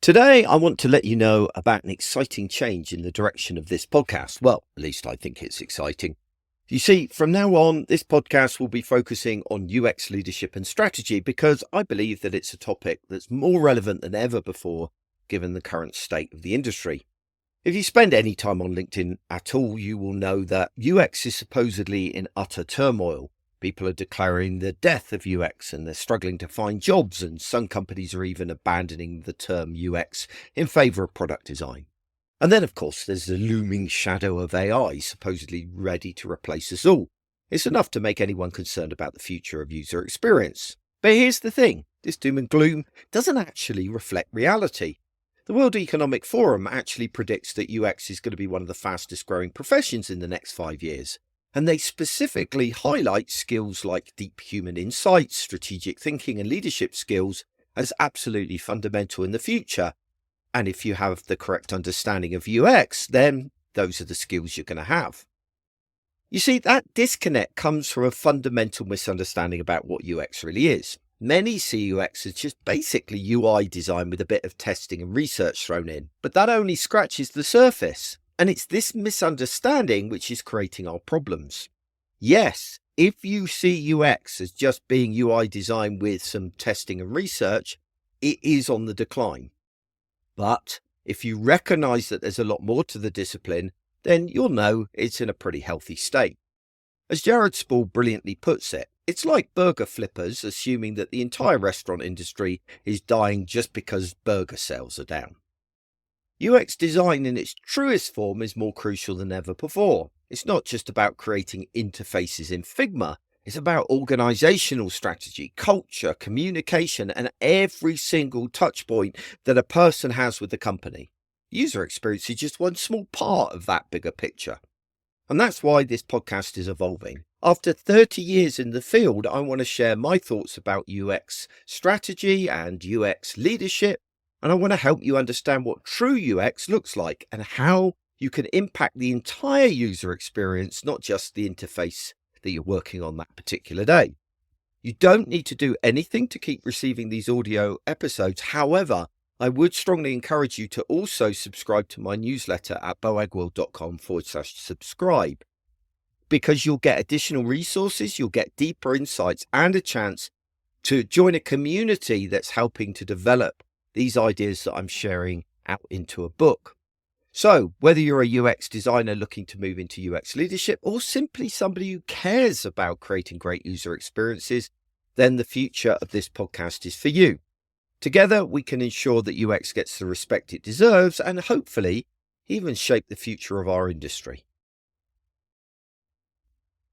Today, I want to let you know about an exciting change in the direction of this podcast. Well, at least I think it's exciting. You see, from now on, this podcast will be focusing on UX leadership and strategy because I believe that it's a topic that's more relevant than ever before, given the current state of the industry. If you spend any time on LinkedIn at all, you will know that UX is supposedly in utter turmoil. People are declaring the death of UX and they're struggling to find jobs, and some companies are even abandoning the term UX in favor of product design. And then, of course, there's the looming shadow of AI, supposedly ready to replace us all. It's enough to make anyone concerned about the future of user experience. But here's the thing, this doom and gloom doesn't actually reflect reality. The World Economic Forum actually predicts that UX is going to be one of the fastest growing professions in the next 5 years. And they specifically highlight skills like deep human insights, strategic thinking, and leadership skills as absolutely fundamental in the future. And if you have the correct understanding of UX, then those are the skills you're going to have. You see, that disconnect comes from a fundamental misunderstanding about what UX really is. Many see UX as just basically UI design with a bit of testing and research thrown in, but that only scratches the surface. And it's this misunderstanding which is creating our problems. Yes, if you see UX as just being UI design with some testing and research, it is on the decline. But if you recognize that there's a lot more to the discipline, then you'll know it's in a pretty healthy state. As Jared Spall brilliantly puts it, it's like burger flippers assuming that the entire restaurant industry is dying just because burger sales are down. UX design in its truest form is more crucial than ever before. It's not just about creating interfaces in Figma. It's about organizational strategy, culture, communication, and every single touch point that a person has with the company. User experience is just one small part of that bigger picture. And that's why this podcast is evolving. After 30 years in the field, I want to share my thoughts about UX strategy and UX leadership. And I want to help you understand what true UX looks like and how you can impact the entire user experience, not just the interface that you're working on that particular day. You don't need to do anything to keep receiving these audio episodes. However, I would strongly encourage you to also subscribe to my newsletter at boagworld.com/subscribe, because you'll get additional resources, you'll get deeper insights and a chance to join a community that's helping to develop these ideas that I'm sharing out into a book. So whether you're a UX designer looking to move into UX leadership or simply somebody who cares about creating great user experiences, then the future of this podcast is for you. Together, we can ensure that UX gets the respect it deserves and hopefully even shape the future of our industry.